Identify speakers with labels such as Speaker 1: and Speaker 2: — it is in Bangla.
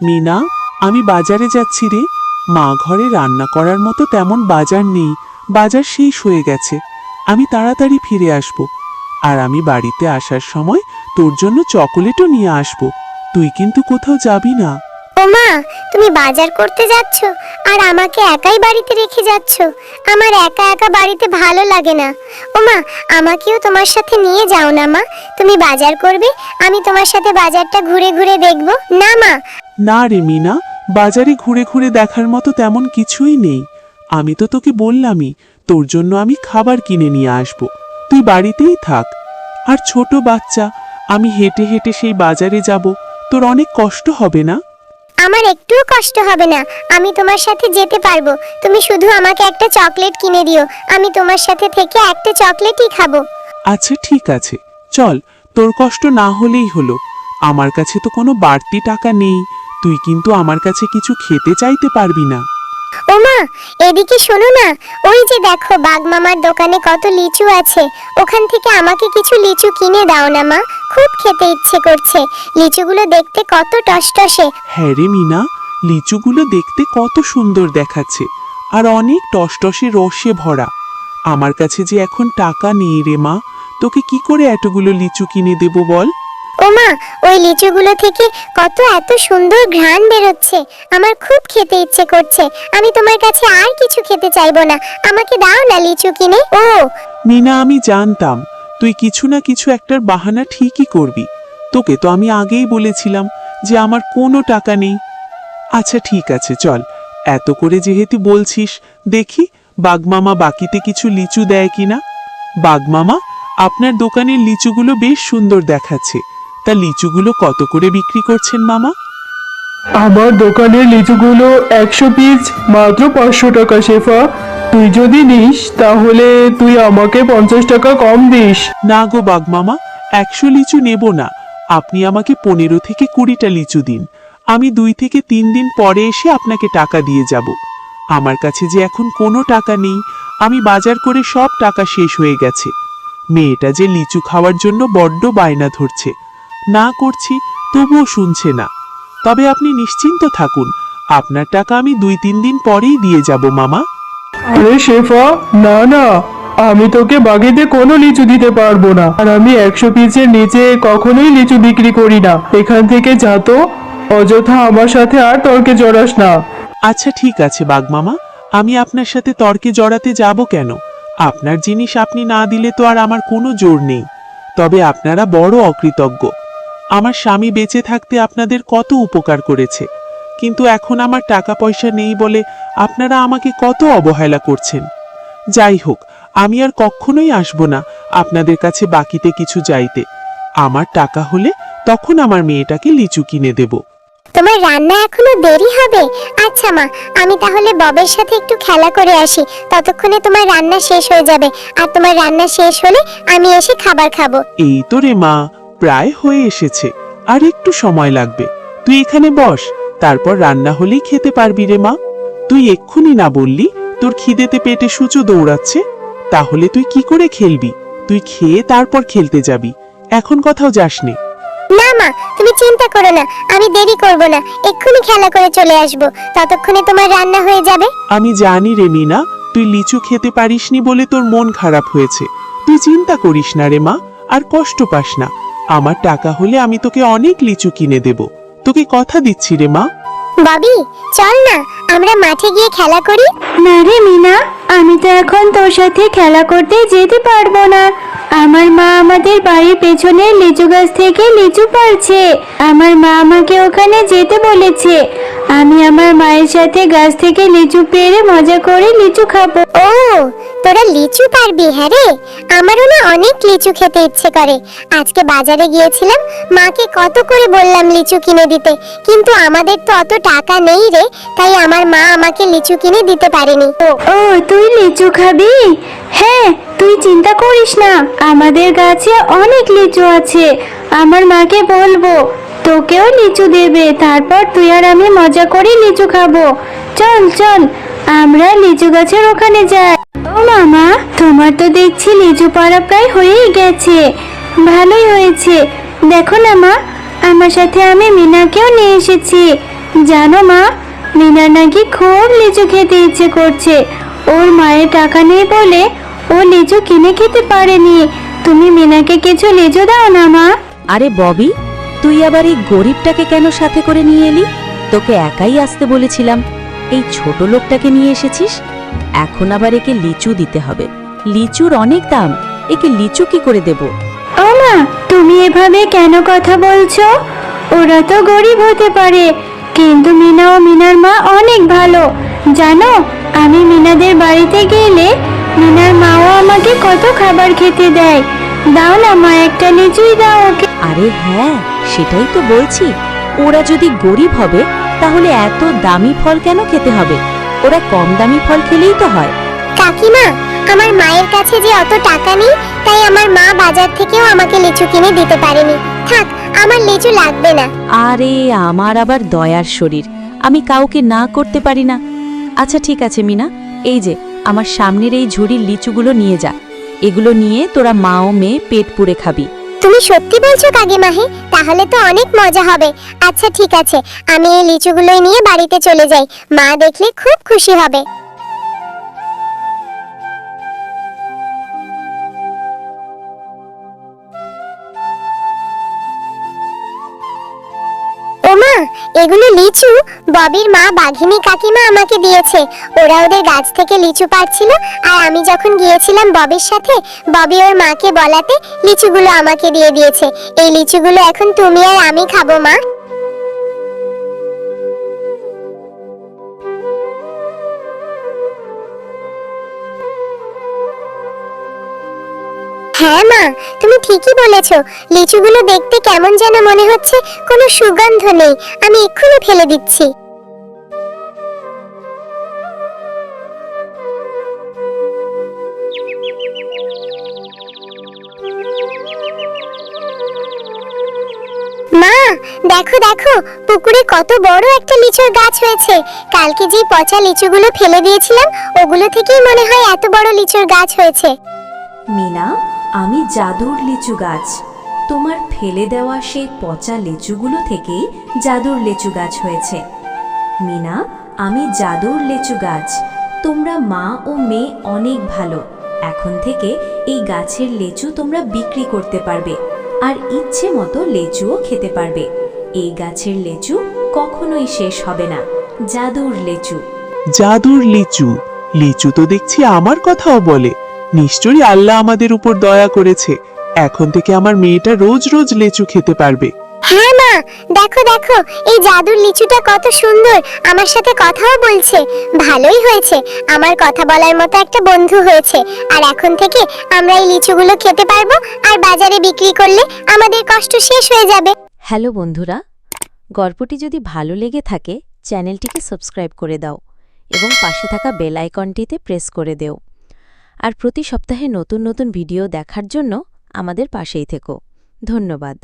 Speaker 1: মিনা, আমি বাজারে যাচ্ছি রে। মা ঘরে রান্না করার মতো তেমন বাজার নেই, বাজার শেষ হয়ে গেছে। আমি তাড়াতাড়ি ফিরে আসব। আর আমি বাড়িতে আসার সময় তোর জন্য চকোলেটও নিয়ে আসব। তুই কিন্তু কোথাও যাবি না।
Speaker 2: ওমা, তুমি বাজার করতে যাচ্ছ আর আমাকে একাই বাড়িতে রেখে যাচ্ছ? আমার একা একা বাড়িতে ভালো লাগে না। ওমা, আমাকেও তোমার সাথে নিয়ে যাও না মা। তুমি বাজার করবে, আমি তোমার সাথে বাজারটা ঘুরে ঘুরে দেখব। না মা।
Speaker 1: না রে মিনা, বাজারে ঘুরে ঘুরে দেখার মতো তেমন কিছুই নেই। আমি তো তোকে বললামই, তোর জন্য আমি খাবার কিনে নিয়ে আসব। তুই বাড়িতেই থাক। আর ছোট বাচ্চা, আমি হেঁটে হেঁটে সেই বাজারে যাব, তোর অনেক কষ্ট হবে না?
Speaker 2: আমার একটুও কষ্ট হবে না, আমি তোমার সাথে যেতে পারবো। তুমি শুধু আমাকে একটা চকলেট কিনে দিও, আমি তোমার সাথে থেকে একটা চকলেটই খাবো।
Speaker 1: আচ্ছা ঠিক আছে, চল। তোর কষ্ট না হলেই হলো। আমার কাছে তো কোনো বাড়তি টাকা নেই, তুই কিন্তু আমার কাছে কিছু খেতে চাইতে পারবি না।
Speaker 2: ওমা, এদিকে শোনো না, ওই যে দেখো বাঘ মামার দোকানে কত লিচু আছে, ওখান থেকে আমাকে কিছু লিচু কিনে দাও না মা, খুব খেতে ইচ্ছে করছে। লিচুগুলো দেখতে কত টসটসে।
Speaker 1: হ্যাঁ রে মিনা, লিচুগুলো দেখতে কত সুন্দর দেখাচ্ছে, আর অনেক টসটসে রসে ভরা। আমার কাছে যে এখন টাকা নেই রে মা, তোকে কি করে এতগুলো লিচু কিনে দেব বল?
Speaker 2: ওমা, ওই লিচুগুলো থেকে কত এত সুন্দর ঘ্রাণ বেরোচ্ছে, আমার খুব খেতে ইচ্ছে করছে। আমি তোমার কাছে আর কিছু খেতে চাইবো না, আমাকে দাও না লিচু কিনে। ও
Speaker 1: মিনা, আমি জানতাম তুই কিছু না কিছু একটার বাহানা ঠিকই করবি। তোকে তো আমি আগেই বলেছিলাম যে আমার কোনো টাকা নেই। আচ্ছা ঠিক আছে, চল। এত করে যেহেতু বলছিস, দেখি বাঘমামা বাকিতে কিছু লিচু দেয় কিনা। বাঘমামা, আপনার দোকানের লিচুগুলো বেশ সুন্দর দেখাচ্ছে, তা লিচুগুলো কত করে বিক্রি করছেন মামা?
Speaker 3: আমার দোকানের লিচুগুলো 100 পিস মাত্র 500 টাকা শেফা। তুই যদি নিস তাহলে তুই আমাকে 50 টাকা কম দিস।
Speaker 1: না গো বাঘমামা, 100 লিচু নেব না। আপনি আমাকে 15 থেকে 20টা লিচু দিন। আমি 2 থেকে 3 দিন পরে এসে আপনাকে টাকা দিয়ে যাব। আমার কাছে যে এখন কোনো টাকা নেই, আমি বাজার করে সব টাকা শেষ হয়ে গেছে। মেয়েটা যে লিচু খাওয়ার জন্য বড্ড বায়না ধরছে, না করছি তবুও শুনছে না। তবে আপনি নিশ্চিন্ত থাকুন, আপনার টাকা আমি 2-3 দিন পরেই দিয়ে যাব মামা।
Speaker 3: আরে শেফা, না না, আমি তোকে বাকিতে কোনো লিচু দিতে পারবো না। আর আমি 100 পিসের নিচে কখনোই লিচু বিক্রি করি না। এখান থেকে যা তো, অযথা আমার সাথে আর তর্কে জড়াস না।
Speaker 1: আচ্ছা ঠিক আছে বাঘমামা, আমি আপনার সাথে তর্কে জড়াতে যাব কেন? আপনার জিনিস আপনি না দিলে তো আর আমার কোনো জোর নেই। তবে আপনারা বড় অকৃতজ্ঞ। আমার স্বামী বেঁচে থাকতে আপনাদের কত উপকার করেছে, কিন্তু এখন আমার টাকা পয়সা নেই বলে আপনারা আমাকে কত অবহেলা করছেন। যাই হোক, আমি আর কখনোই আসব না আপনাদের কাছে বাকিতে কিছু চাইতে। আমার টাকা হলে তখন আমার মেয়েটাকে লিচু কিনে দেব।
Speaker 2: তোমার রান্না এখনো দেরি হবে? আচ্ছা মা, আমি তাহলে ববের সাথে একটু খেলা করে আসি, ততক্ষণে তোমার রান্না শেষ হয়ে যাবে। আর তোমার রান্না শেষ হলে আমি এসে খাবার খাবো।
Speaker 1: এই তো রে মা, প্রায় হয়ে এসেছে, আর একটু সময় লাগবে। তুই এখানে বস, তারপর রান্না হলেই খেতে পারবি রে মা। তুই এক্ষুনি না বললি তোর খিদেতে পেটে সূচু দৌড়াচ্ছে, তাহলে তুই কি করে খেলবি? তুই খেয়ে তারপর খেলতে যাবি, এখন কোথাও যাসনি।
Speaker 2: না মা, তুমি চিন্তা করো না, আমি দেরি করব না, এক্ষুনি খেলা করে চলে আসব, ততক্ষণে তোমার রান্না হয়ে যাবে।
Speaker 1: আমি জানি রে মিনা, তুই লিচু খেতে পারিসনি বলে তোর মন খারাপ হয়েছে। তুই চিন্তা করিস না রে মা, আর কষ্ট পাস না। আমার টাকা হলে আমি তোকে অনেক লিচু কিনে দেব, তোকে কথা দিচ্ছি রে মা।
Speaker 2: ববি, চল না আমরা মাঠে গিয়ে খেলা করি।
Speaker 4: না রে মিনা, আমি তো এখন তোর সাথে খেলা করতে যেতে পারবো না। আমার মা আমাদের বাড়ির পেছনে লিচু গাছ থেকে লিচু পাড়ছে। আমার মা আমাকে ওখানে যেতে বলেছে। আমি আমার মায়ের সাথে গাছ থেকে লিচু পেড়ে মজা করে লিচু খাবো।
Speaker 2: ও, তোরা লিচু পারবি? হ্যাঁ রে, আমারও না অনেক লিচু খেতে ইচ্ছে করে। আজকে বাজারে গিয়েছিলাম, মাকে কত করে বললাম লিচু কিনে দিতে, কিন্তু আমাদের তো অত টাকা নেই রে, তাই আমার মা আমাকে লিচু কিনে দিতে পারেনি।
Speaker 4: ও, তুই লিচু খাবি? হ্যাঁ, তুই চিন্তা করিস না, আমাদের গাছে অনেক লিচু আছে। আমার মাকে বলবো, তোকেও লিচু দেবে, তারপর তুই আর আমি মজা করে লিচু খাবো। চল চল, আমরা লিচু গাছের ওখানে যাই। ও মামা, তোমার তো দেখছি লিচু পাড়া প্রায় হয়েই গেছে। ভালোই হয়েছে, দেখো না মা, আমার সাথে আমি মিনাকেও নিয়ে এসেছি। জানো মা, মিনার নাকি খুব লিচু খেতে ইচ্ছে করছে। ওর মায়ের টাকা নেই বলে ও লিচু কিনে খেতে পারেনি। তুমি মিনাকে কিছু লিচু দাও না মা।
Speaker 5: আরে ববি, তুই আবার এই গরিবটাকে কেন সাথে করে নিয়ে এলি? তোকে একাই আসতে বলেছিলাম, এই ছোট লোকটাকে নিয়ে এসেছিস। এখন আবার একে লিচু দিতে হবে। লিচুর অনেক দাম, একে লিচু কি করে দেব?
Speaker 4: ও মা, তুমি এভাবে কেন কথা বলছো? ওরা তো গরিব হতে পারে, কিন্তু মিনা ও মিনার মা অনেক ভালো। জানো, আমি মিনাদের বাড়িতে গেলে মিনার মাও আমাকে কত খাবার খেতে দেয়। দাও না মা, একটা লিচুই দাও ওকে।
Speaker 5: আরে হ্যাঁ, সেটাই তো বলছি। ওরা যদি গরিব হবে তাহলে এত দামি ফল কেন খেতে হবে? ওরা কম দামি ফল খেলেই তো হয়।
Speaker 2: কাকিমা, আমার মায়ের কাছে যে অত টাকা নেই, তাই আমার মা বাজার থেকেও আমাকে লিচু কিনে দিতে পারেনি। থাক, আমার লিচু লাগবে না।
Speaker 5: আরে আমার আবার দয়ার শরীর, আমি কাউকে না করতে পারি না। আচ্ছা ঠিক আছে মিনা, এই যে আমার সামনের এই ঝুড়ির লিচুগুলো নিয়ে যা। এগুলো নিয়ে তোরা মা ও মেয়ে পেট পুড়ে খাবি।
Speaker 2: তুমি সত্যি বলছো কাকিমাহি? তাহলে তো অনেক মজা হবে। আচ্ছা ঠিক আছে, আমি এই লিচুগুলোই নিয়ে বাড়িতে চলে যাই। মা দেখলে খুব খুশি হবে। ওমা, এগুলো লিচু ববির মা বাঘিনী কাকিমা আমাকে দিয়েছে। ওরা ওদের গাছ থেকে লিচু পাড়ছিল, আর আমি যখন গিয়েছিলাম ববির সাথে, ববি ওর মাকে বলাতে লিচুগুলো আমাকে দিয়ে দিয়েছে। এই লিচুগুলো এখন তুমি আর আমি খাবো মা। হ্যাঁ মা, তুমি ঠিকই বলেছো। লিচুগুলো দেখতে কেমন যেন মনে হচ্ছে, কোনো সুগন্ধ নেই। আমি এক্ষুনি ফেলে দিচ্ছি। মা, দেখো দেখো, পুকুরে কত বড় একটা লিচুর গাছ হয়েছে। কালকে যে পচা লিচুগুলো ফেলে দিয়েছিলাম, ওগুলো থেকেই মনে হয় এত বড় লিচুর গাছ হয়েছে।
Speaker 6: মিনা, আমি জাদুর লিচু গাছ। তোমার ফেলে দেওয়া সেই পচা লিচুগুলো থেকেই জাদুর লিচু গাছ হয়েছে। মিনা, আমি জাদুর লিচু গাছ। তোমরা মা ও মেয়ে অনেক ভালো। এখন থেকে এই গাছের লিচু তোমরা বিক্রি করতে পারবে, আর ইচ্ছে মতো লিচুও খেতে পারবে। এই গাছের লিচু কখনোই শেষ হবে না। জাদুর লিচু।
Speaker 1: জাদুর লিচু? লিচু তো দেখছি আমার কথাও বলে। নিশ্চয়ই আল্লাহ আমাদের উপর দয়া করেছে। এখন থেকে আমার মেয়েটা রোজ রোজ লিচু খেতে পারবে।
Speaker 2: হ্যাঁ মা, দেখো দেখো, এই জাদুর লিচুটা কত সুন্দর, আমার সাথে কথাও বলছে। ভালোই হয়েছে, আমার কথা বলার মতো একটা বন্ধু হয়েছে। আর এখন থেকে আমরা এই লিচুগুলো খেতে পারবো, আর বাজারে বিক্রি করলে আমাদের কষ্ট শেষ হয়ে যাবে।
Speaker 5: হ্যালো বন্ধুরা, গল্পটি যদি ভালো লেগে থাকে চ্যানেলটিকে সাবস্ক্রাইব করে দাও এবং পাশে থাকা বেল আইকনটিতে প্রেস করে দেও। আর প্রতি সপ্তাহে নতুন নতুন ভিডিও দেখার জন্য আমাদের পাশেই থেকো। ধন্যবাদ।